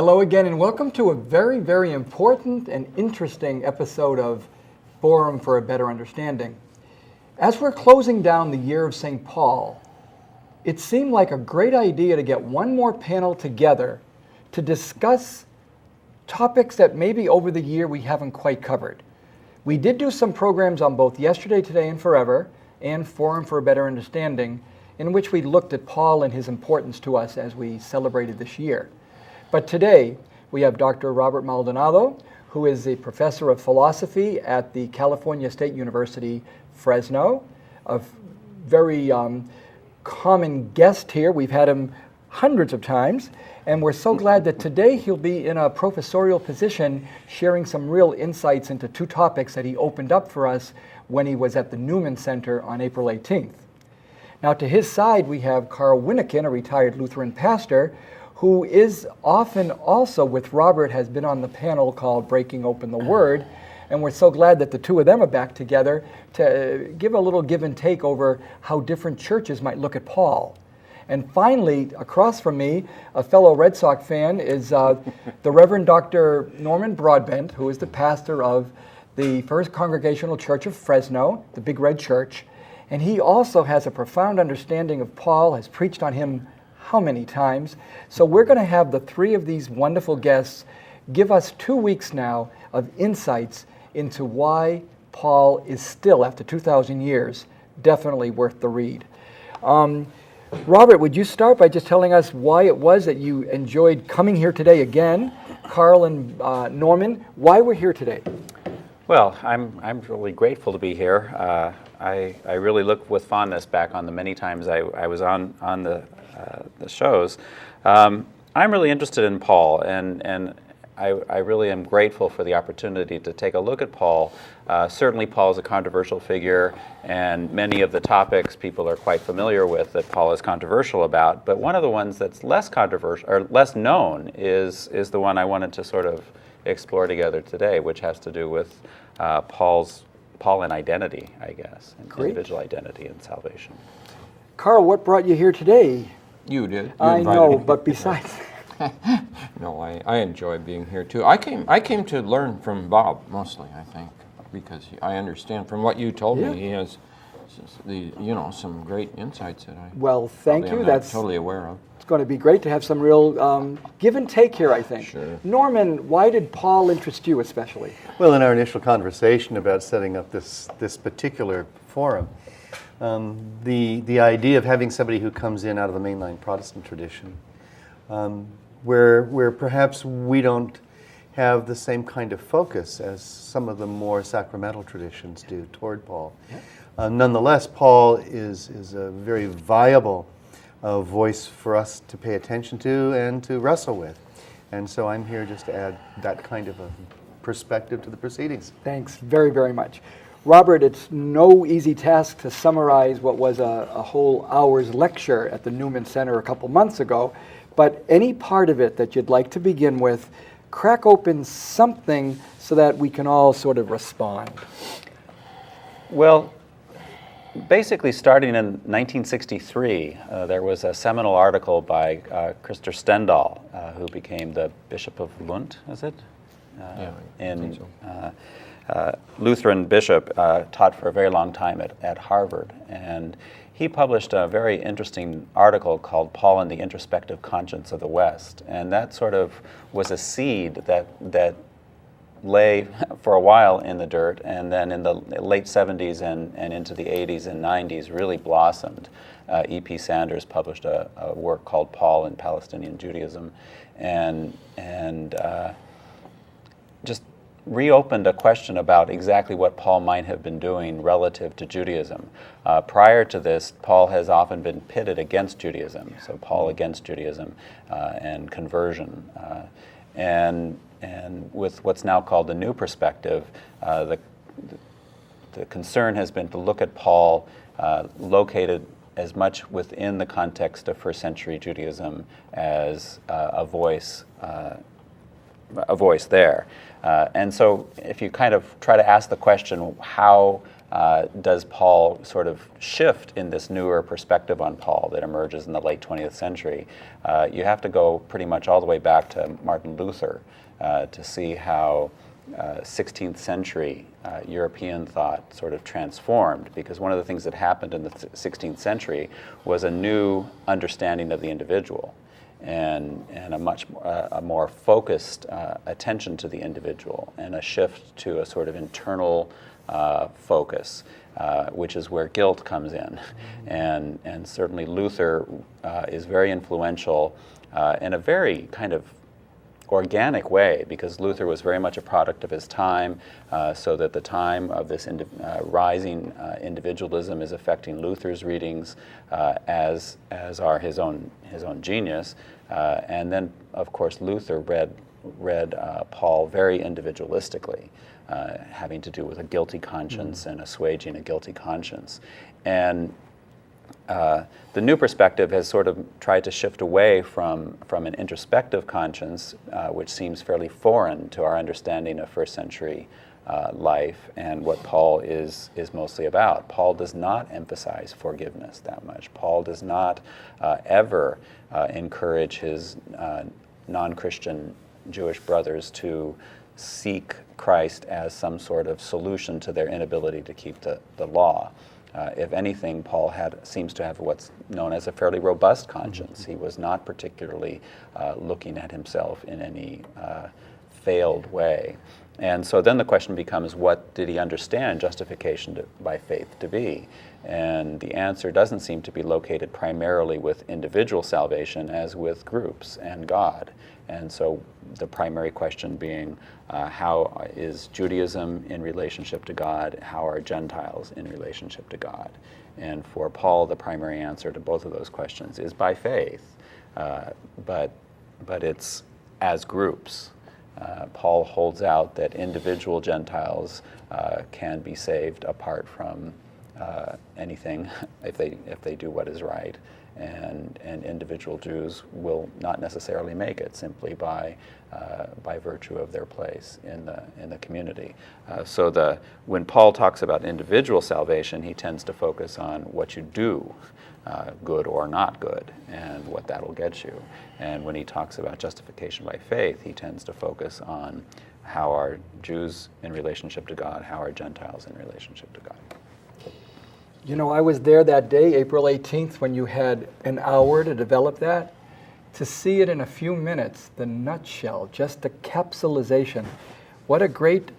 Hello again, and welcome to a very, very important and interesting episode of Forum for a Better Understanding. As we're closing down the year of St. Paul, it seemed like a great idea to get one more panel together to discuss topics that maybe over the year we haven't quite covered. We did do some programs on both Yesterday, Today, and Forever and Forum for a Better Understanding, in which we looked at Paul and his importance to us as we celebrated this year. But today, we have Dr. Robert Maldonado, who is a professor of philosophy at the California State University, Fresno, a very common guest here. We've had him hundreds of times, and we're so glad that today he'll be in a professorial position sharing some real insights into two topics that he opened up for us when he was at the Newman Center on April 18th. Now, to his side, we have Karl Wyneken, a retired Lutheran pastor, who is often also with Robert, has been on the panel called Breaking Open the Word, and we're so glad that the two of them are back together to give a little give and take over how different churches might look at Paul. And finally, across from me, a fellow Red Sox fan, is the Reverend Dr. Norman Broadbent, who is the pastor of the First Congregational Church of Fresno, the Big Red Church, and he also has a profound understanding of Paul, has preached on him how many times. So we're going to have the three of these wonderful guests give us 2 weeks now of insights into why Paul is still, after 2,000 years, definitely worth the read. Robert, would you start by just telling us why it was that you enjoyed coming here today again? Karl and Norman, why we're here today? Well, I'm really grateful to be here. I really look with fondness back on the many times I was on the shows. I'm really interested in Paul, and I really am grateful for the opportunity to take a look at Paul. Certainly Paul is a controversial figure, and many of the topics people are quite familiar with that Paul is controversial about, but one of the ones that's less controversial, or less known, is the one I wanted to sort of explore together today, which has to do with Paul and identity, I guess, and individual identity and salvation. Karl, what brought you here today? You did. I know, but besides... No, I enjoy being here too. I came to learn from Bob mostly, I think, because I understand from what you told me, he has some great insights that thank you. I'm That's totally aware of. It's going to be great to have some real give and take here, I think. Sure. Norman, why did Paul interest you especially? Well, in our initial conversation about setting up this particular forum, the idea of having somebody who comes in out of the mainline Protestant tradition, where perhaps we don't have the same kind of focus as some of the more sacramental traditions do toward Paul. Yeah. Nonetheless, Paul is a very viable voice for us to pay attention to and to wrestle with. And so I'm here just to add that kind of a perspective to the proceedings. Thanks very, very much. Robert, it's no easy task to summarize what was a whole hour's lecture at the Newman Center a couple months ago, but any part of it that you'd like to begin with, crack open something so that we can all sort of respond. Well, basically starting in 1963, there was a seminal article by Christer Stendahl, who became the Bishop of Lund, is it? Lutheran bishop, taught for a very long time at Harvard, and he published a very interesting article called Paul and the Introspective Conscience of the West, and that sort of was a seed that lay for a while in the dirt, and then in the late 70s and into the 80s and 90s really blossomed. E.P. Sanders published a work called Paul in Palestinian Judaism, and just reopened a question about exactly what Paul might have been doing relative to Judaism. Prior to this, Paul has often been pitted against Judaism, so Paul against Judaism and conversion. And with what's now called the new perspective, the concern has been to look at Paul located as much within the context of first century Judaism as a voice there. And so if you kind of try to ask the question, how does Paul sort of shift in this newer perspective on Paul that emerges in the late 20th century? You have to go pretty much all the way back to Martin Luther to see how 16th century European thought sort of transformed, because one of the things that happened in the 16th century was a new understanding of the individual and a more focused attention to the individual, and a shift to a sort of internal focus, which is where guilt comes in. And certainly Luther is very influential in a very kind of organic way, because Luther was very much a product of his time, so that the time of this rising individualism is affecting Luther's readings as are his own genius. And then, of course, Luther read Paul very individualistically, having to do with a guilty conscience and assuaging a guilty conscience. And the new perspective has sort of tried to shift away from an introspective conscience, which seems fairly foreign to our understanding of first century life and what Paul is mostly about. Paul does not emphasize forgiveness that much. Paul does not ever encourage his non-Christian Jewish brothers to seek Christ as some sort of solution to their inability to keep the law. If anything, Paul seems to have what's known as a fairly robust conscience. He was not particularly looking at himself in any failed way. And so then the question becomes, what did he understand justification by faith to be? And the answer doesn't seem to be located primarily with individual salvation as with groups and God. And so the primary question being, how is Judaism in relationship to God? How are Gentiles in relationship to God? And for Paul, the primary answer to both of those questions is by faith, but it's as groups. Paul holds out that individual Gentiles can be saved apart from anything if they do what is right, and individual Jews will not necessarily make it simply by virtue of their place in the community. So when Paul talks about individual salvation, he tends to focus on what you do, good or not good, and what that will get you. And when he talks about justification by faith, he tends to focus on how are Jews in relationship to God, how are Gentiles in relationship to God. You know, I was there that day, April 18th, when you had an hour to develop that. To see it in a few minutes, the nutshell, just the capsulization. What a great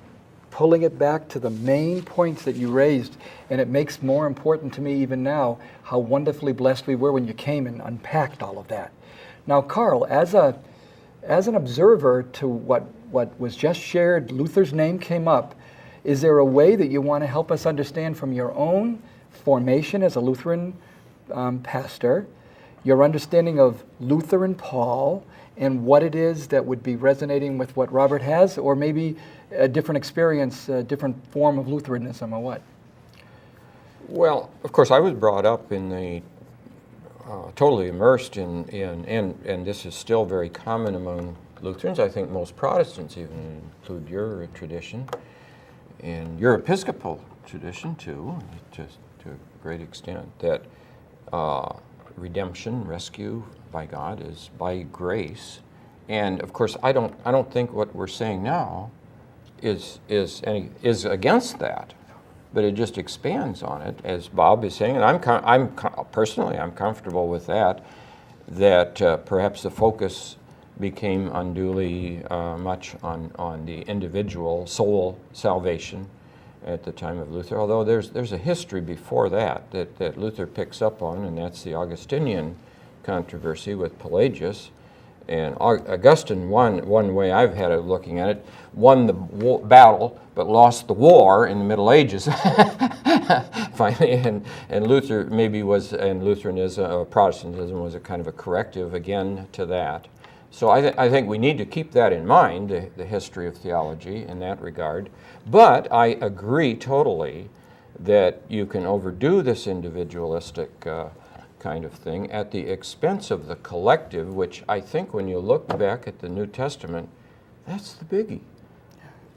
pulling it back to the main points that you raised. And it makes more important to me even now how wonderfully blessed we were when you came and unpacked all of that. Now, Karl, as an observer to what was just shared, Luther's name came up. Is there a way that you want to help us understand from your own formation as a Lutheran pastor, your understanding of Luther and Paul, and what it is that would be resonating with what Robert has, or maybe a different experience, a different form of Lutheranism, or what? Well, of course, I was brought up in the totally immersed in and this is still very common among Lutherans. I think most Protestants even include your tradition and your Episcopal tradition too, just to a great extent, that redemption, rescue by God is by grace. And of course, I don't think what we're saying now is against that, but it just expands on it, as Bob is saying, and I'm personally comfortable with that. That perhaps the focus became unduly much on the individual soul salvation at the time of Luther, although there's a history before that Luther picks up on, and that's the Augustinian controversy with Pelagius. And Augustine, one way I've had of looking at it, won the battle but lost the war in the Middle Ages, finally, and Luther maybe was, and Lutheranism, Protestantism was a kind of a corrective again to that. So I think we need to keep that in mind, the history of theology in that regard. But I agree totally that you can overdo this individualistic kind of thing at the expense of the collective, which I think when you look back at the New Testament, that's the biggie.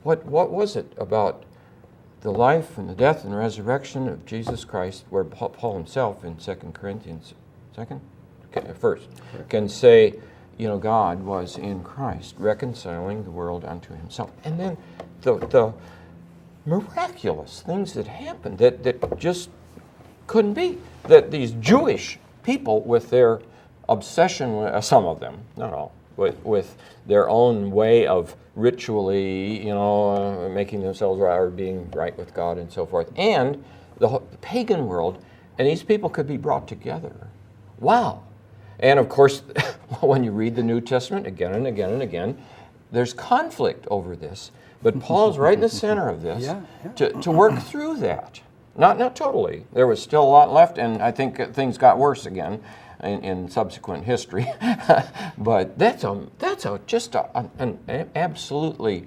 What was it about the life and the death and resurrection of Jesus Christ, where Paul himself in 2 Corinthians, first, can say, God was in Christ, reconciling the world unto himself. And then the miraculous things that happened that just couldn't be. That these Jewish people, with their obsession, some of them, not all, with their own way of ritually, making themselves right or being right with God and so forth, and the pagan world, and these people could be brought together. Wow. And of course, when you read the New Testament again and again and again, there's conflict over this, but Paul's right in the center of this to work through that. Not totally. There was still a lot left, and I think things got worse again in subsequent history. But that's just an absolutely,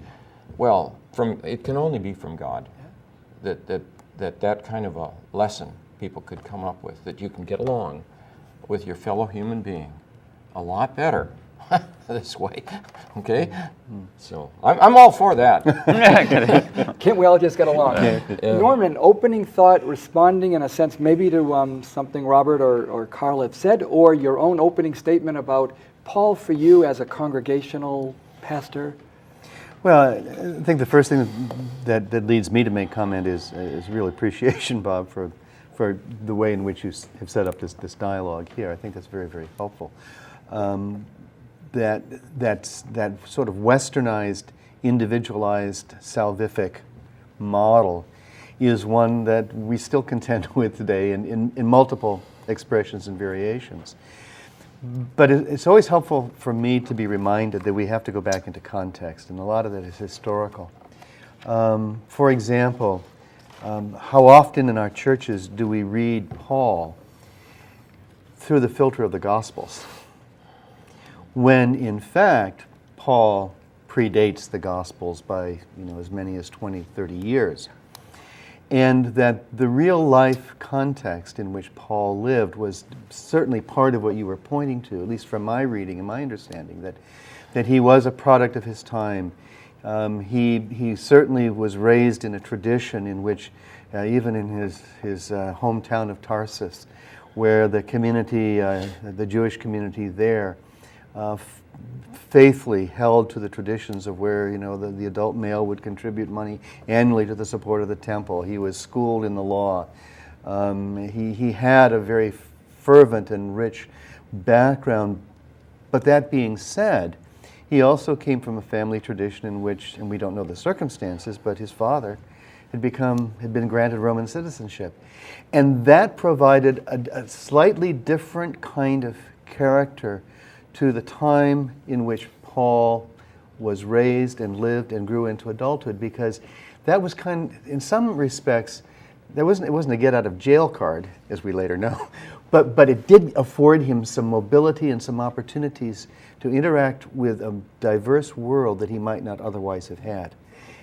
it can only be from God that kind of a lesson people could come up with, that you can get along with your fellow human being a lot better this way. Okay? So I'm all for that. Can't we all just get along? Norman, opening thought, responding in a sense maybe to something Robert or Karl have said, or your own opening statement about Paul for you as a congregational pastor? Well, I think the first thing that leads me to make comment is real appreciation, Bob, for the way in which you have set up this dialogue here. I think that's very, very helpful. That sort of westernized, individualized, salvific model is one that we still contend with today in multiple expressions and variations. But it's always helpful for me to be reminded that we have to go back into context, and a lot of that is historical. For example, how often in our churches do we read Paul through the filter of the Gospels, when in fact Paul predates the Gospels by as many as 20, 30 years. And that the real life context in which Paul lived was certainly part of what you were pointing to, at least from my reading and my understanding, that he was a product of his time. He certainly was raised in a tradition in which, even in his hometown of Tarsus, where the community, the Jewish community there, faithfully held to the traditions of where the adult male would contribute money annually to the support of the temple. He was schooled in the law. He had a very fervent and rich background. But that being said, he also came from a family tradition in which, and we don't know the circumstances, but his father had been granted Roman citizenship. And that provided a slightly different kind of character to the time in which Paul was raised and lived and grew into adulthood, because that was in some respects, it wasn't a get out of jail card, as we later know, but it did afford him some mobility and some opportunities to interact with a diverse world that he might not otherwise have had.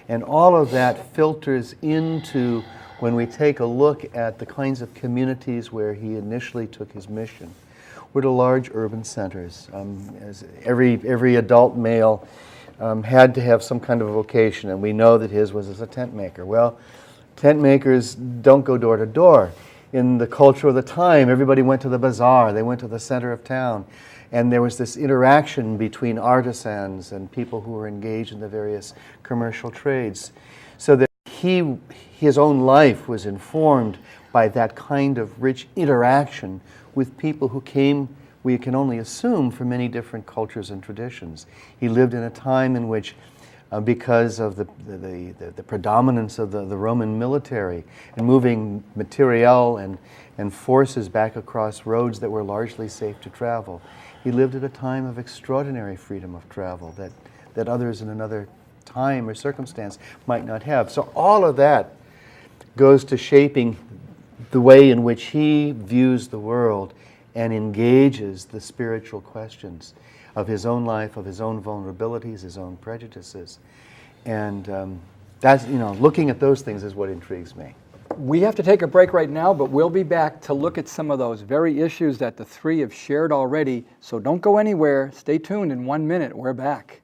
And all of that filters into when we take a look at the kinds of communities where he initially took his mission. Were to large urban centers. As every adult male had to have some kind of a vocation, and we know that his was as a tent maker. Well, tent makers don't go door to door. In the culture of the time, everybody went to the bazaar, they went to the center of town, and there was this interaction between artisans and people who were engaged in the various commercial trades. So that his own life was informed by that kind of rich interaction with people who came, we can only assume, from many different cultures and traditions. He lived in a time in which, because of the predominance of the Roman military and moving materiel and forces back across roads that were largely safe to travel, he lived at a time of extraordinary freedom of travel that others in another time or circumstance might not have. So all of that goes to shaping the way in which he views the world and engages the spiritual questions of his own life, of his own vulnerabilities, his own prejudices. And that's, looking at those things is what intrigues me. We have to take a break right now, but we'll be back to look at some of those very issues that the three have shared already. So don't go anywhere. Stay tuned. In 1 minute, we're back.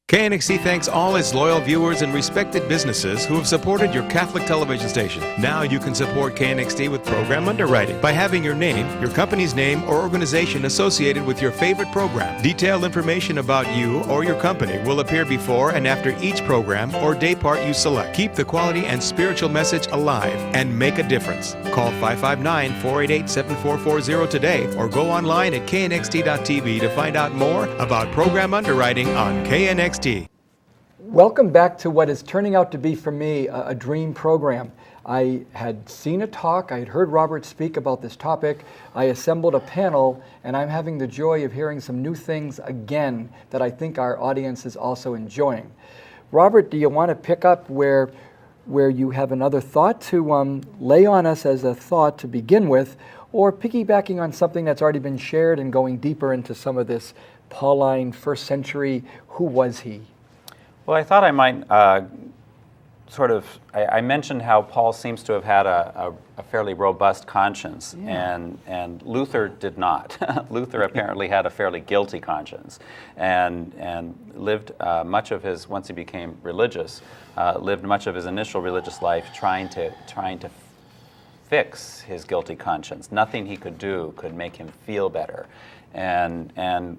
KNXT thanks all its loyal viewers and respected businesses who have supported your Catholic television station. Now you can support KNXT with program underwriting by having your name, your company's name, or organization associated with your favorite program. Detailed information about you or your company will appear before and after each program or day part you select. Keep the quality and spiritual message alive and make a difference. Call 559-488-7440 today or go online at knxt.tv to find out more about program underwriting on KNXT. Welcome back to what is turning out to be for me a dream program. I had seen a talk, I had heard Robert speak about this topic, I assembled a panel, and I'm having the joy of hearing some new things again that I think our audience is also enjoying. Robert, do you want to pick up where you have another thought to lay on us as a thought to begin with, or piggybacking on something that's already been shared and going deeper into some of this Pauline first century, who was he? Well, I thought I might I mentioned how Paul seems to have had a fairly robust conscience, and Luther did not. Luther apparently had a fairly guilty conscience, and lived much of his, once he became religious, lived much of his initial religious life trying to fix his guilty conscience. Nothing he could do could make him feel better. And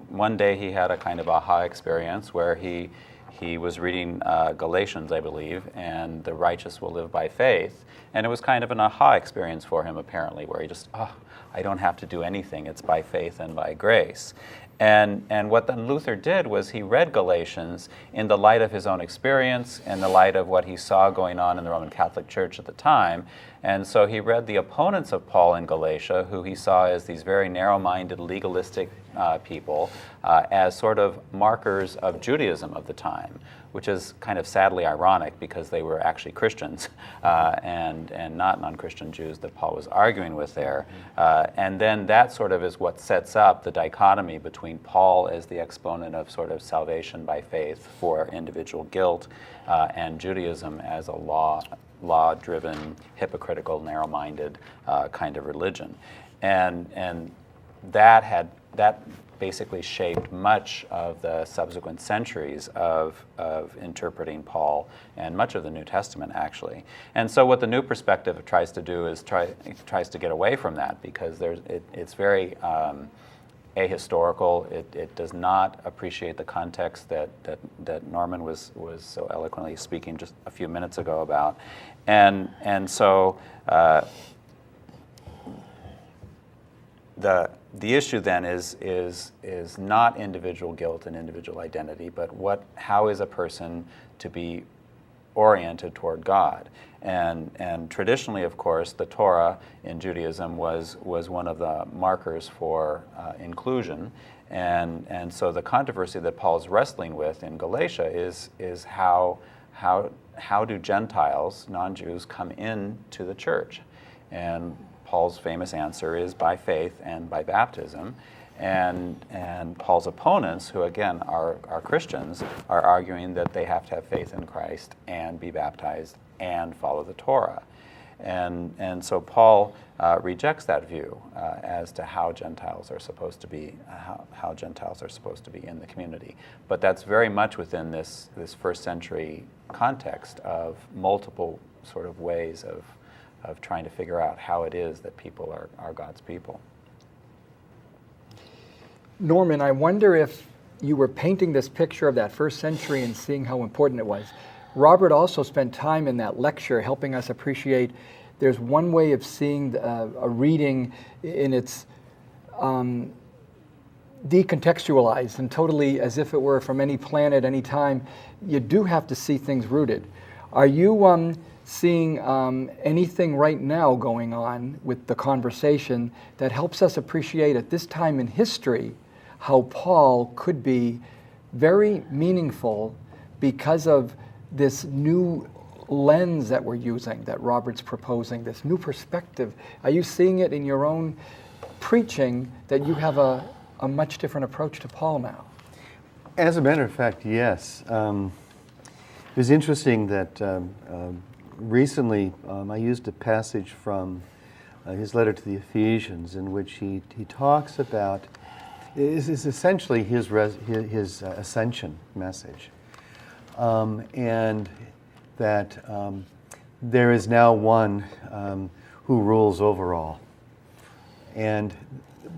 one day he had a kind of aha experience where he was reading Galatians, I believe, and the righteous will live by faith. And it was kind of an aha experience for him, apparently, where he just, I don't have to do anything. It's by faith and by grace. And what then Luther did was he read Galatians in the light of his own experience, in the light of what he saw going on in the Roman Catholic Church at the time. And so he read the opponents of Paul in Galatia, who he saw as these very narrow-minded, legalistic people, as sort of markers of Judaism of the time, which is kind of sadly ironic because they were actually Christians and not non-Christian Jews that Paul was arguing with there. And then that sort of is what sets up the dichotomy between Paul as the exponent of sort of salvation by faith for individual guilt and Judaism as a law-driven, hypocritical, narrow-minded kind of religion. And that basically shaped much of the subsequent centuries of interpreting Paul and much of the New Testament, actually. And so what the new perspective tries to do is tries to get away from that, because it's very ahistorical. It does not appreciate the context that Norman was so eloquently speaking just a few minutes ago about. And so the issue then is not individual guilt and individual identity, but how is a person to be oriented toward God? And traditionally, of course, the Torah in Judaism was one of the markers for inclusion, and so the controversy that Paul's wrestling with in Galatia is how do Gentiles, non-Jews, come into the church? And Paul's famous answer is by faith and by baptism. And Paul's opponents, who again are Christians, are arguing that they have to have faith in Christ and be baptized and follow the Torah. And so Paul rejects that view as to how Gentiles are supposed to be, how Gentiles are supposed to be in the community. But that's very much within this first century context of multiple sort of ways of trying to figure out how it is that people are God's people. Norman, I wonder if you were painting this picture of that first century and seeing how important it was. Robert also spent time in that lecture helping us appreciate there's one way of seeing a reading in its decontextualized and totally as if it were from any planet, any time. You do have to see things rooted. Are you seeing anything right now going on with the conversation that helps us appreciate at this time in history how Paul could be very meaningful because of this new lens that we're using, that Robert's proposing, this new perspective? Are you seeing it in your own preaching that you have a much different approach to Paul now? As a matter of fact, yes. It was interesting that recently I used a passage from his letter to the Ephesians in which he talks about, is essentially his ascension message. and that there is now one who rules over all. And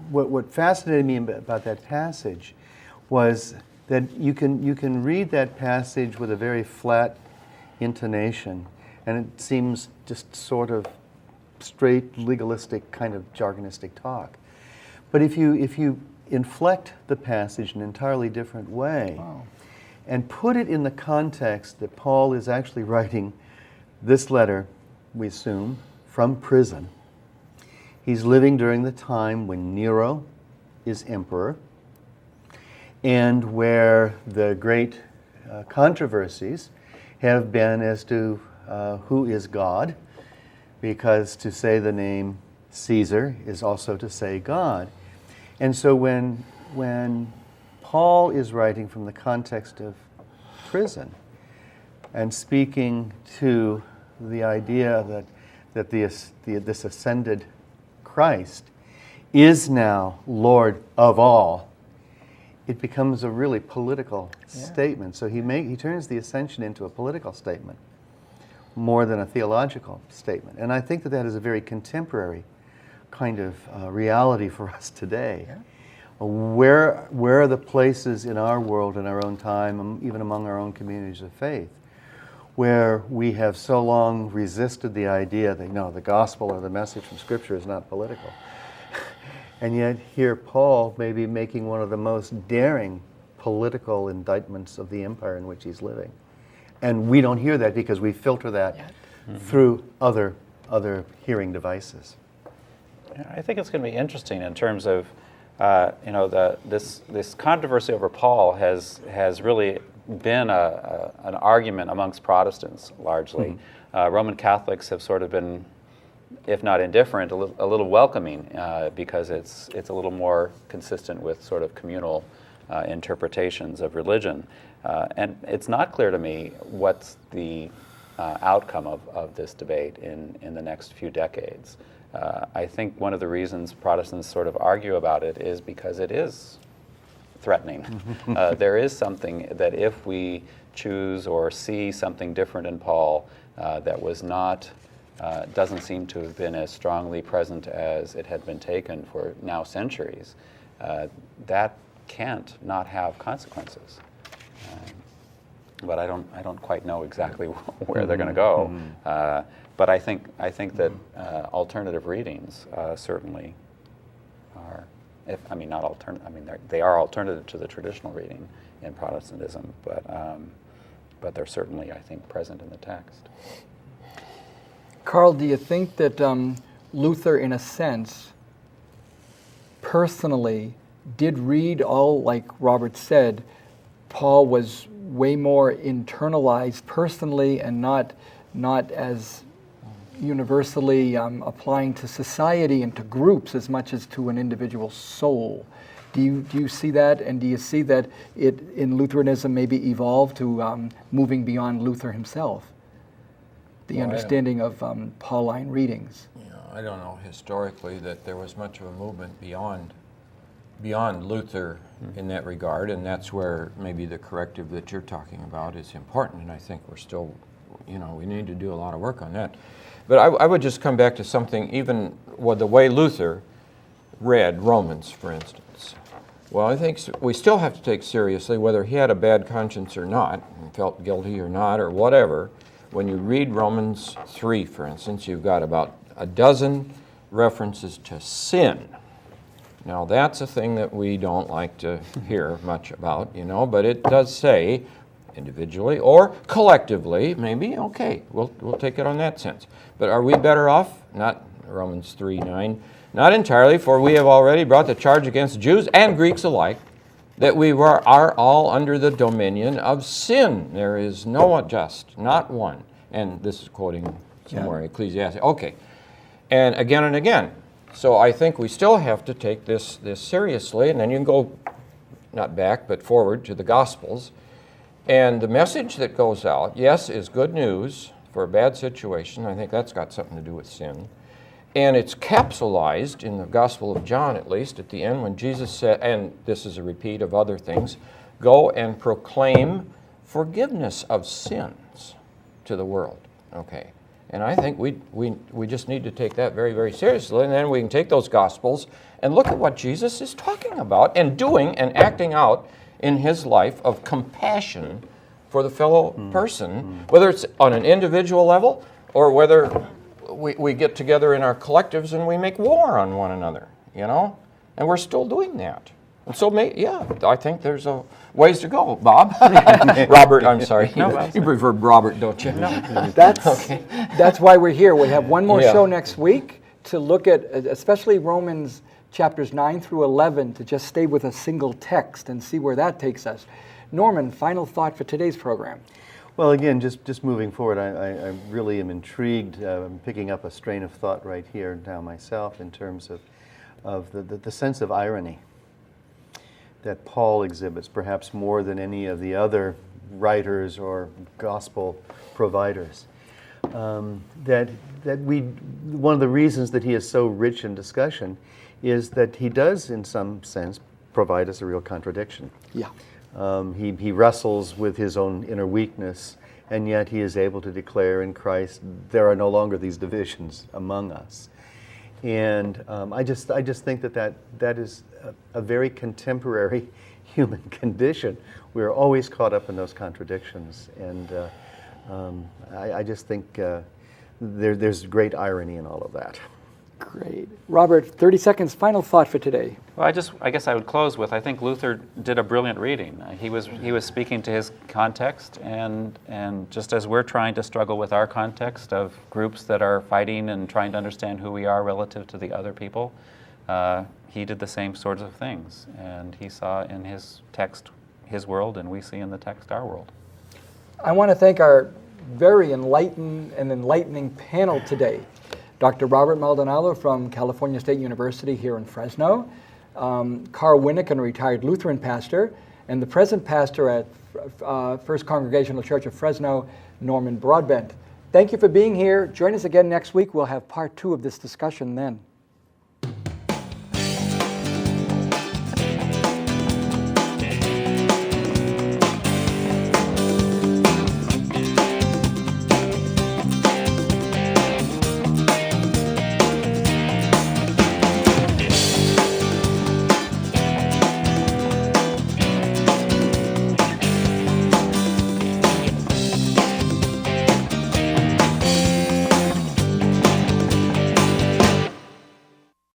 what fascinated me about that passage was that you can read that passage with a very flat intonation, and it seems just sort of straight, legalistic, kind of jargonistic talk. But if you inflect the passage in an entirely different way, and put it in the context that Paul is actually writing this letter, we assume, from prison. He's living during the time when Nero is emperor, and where the great controversies have been as to who is God, because to say the name Caesar is also to say God. And so when Paul is writing from the context of prison and speaking to the idea that this ascended Christ is now Lord of all, it becomes a really political statement. So he turns the ascension into a political statement more than a theological statement. And I think that is a very contemporary kind of reality for us today. Yeah. Where are the places in our world, in our own time, even among our own communities of faith, where we have so long resisted the idea that, no, the gospel or the message from Scripture is not political. And yet here Paul may be making one of the most daring political indictments of the empire in which he's living. And we don't hear that because we filter that through other hearing devices. Yeah, I think it's going to be interesting in terms of, this controversy over Paul has really been an argument amongst Protestants largely. Roman Catholics have sort of been, if not indifferent, a little welcoming because it's a little more consistent with sort of communal interpretations of religion. And it's not clear to me what's the outcome of this debate in the next few decades. I think one of the reasons Protestants sort of argue about it is because it is threatening. There is something that if we choose or see something different in Paul that was not, doesn't seem to have been as strongly present as it had been taken for now centuries, that can't not have consequences. But I don't quite know exactly where they're going to go. But I think that alternative readings certainly are, they are alternative to the traditional reading in Protestantism, but they're certainly, I think, present in the text. Karl, do you think that Luther, in a sense, personally did read all, like Robert said, Paul was way more internalized personally and not as universally applying to society and to groups as much as to an individual soul? Do you see that, and do you see that it in Lutheranism maybe evolved to moving beyond Luther himself? The understanding of Pauline readings. I don't know historically that there was much of a movement beyond Luther in that regard, and that's where maybe the corrective that you're talking about is important, and I think we're still, we need to do a lot of work on that. But I would just come back to something, even with the way Luther read Romans, for instance. Well, I think we still have to take seriously whether he had a bad conscience or not, and felt guilty or not, or whatever. When you read Romans 3, for instance, you've got about a dozen references to sin. Now, that's a thing that we don't like to hear much about, but it does say, individually or collectively, maybe, okay, we'll take it on that sense. But are we better off? Not Romans 3:9. Not entirely, for we have already brought the charge against Jews and Greeks alike, that we are all under the dominion of sin. There is no just, not one. And this is quoting somewhere, Ecclesiastes. Okay. And again. So I think we still have to take this seriously, and then you can go, not back, but forward to the Gospels. And the message that goes out, yes, is good news for a bad situation. I think that's got something to do with sin. And it's capsulized in the Gospel of John, at least, at the end when Jesus said, and this is a repeat of other things, go and proclaim forgiveness of sins to the world. Okay. And I think we just need to take that very, very seriously, and then we can take those Gospels and look at what Jesus is talking about and doing and acting out in his life of compassion for the fellow person, whether it's on an individual level or whether we get together in our collectives and we make war on one another, you know? And we're still doing that. And so, I think there's a ways to go, Bob. Robert, I'm sorry. No, you prefer Robert, don't you? That's why we're here. We have one more Yeah. show next week to look at, especially Romans chapters 9 through 11, to just stay with a single text and see where that takes us. Norman, final thought for today's program. Well, again, just moving forward, I really am intrigued. I'm picking up a strain of thought right here now myself in terms of the sense of irony that Paul exhibits, perhaps more than any of the other writers or gospel providers. One of the reasons that he is so rich in discussion is that he does, in some sense, provide us a real contradiction. Yeah. He wrestles with his own inner weakness, and yet he is able to declare in Christ there are no longer these divisions among us. And I just think that is a very contemporary human condition. We're always caught up in those contradictions, and I just think there's great irony in all of that. Great. Robert, 30 seconds, final thought for today. Well, I guess I would close with, I think Luther did a brilliant reading. He was speaking to his context, and just as we're trying to struggle with our context of groups that are fighting and trying to understand who we are relative to the other people, he did the same sorts of things. And he saw in his text his world, and we see in the text our world. I want to thank our very enlightened and enlightening panel today. Dr. Robert Maldonado from California State University here in Fresno, Karl Wyneken, a retired Lutheran pastor, and the present pastor at First Congregational Church of Fresno, Norman Broadbent. Thank you for being here. Join us again next week. We'll have part 2 of this discussion then.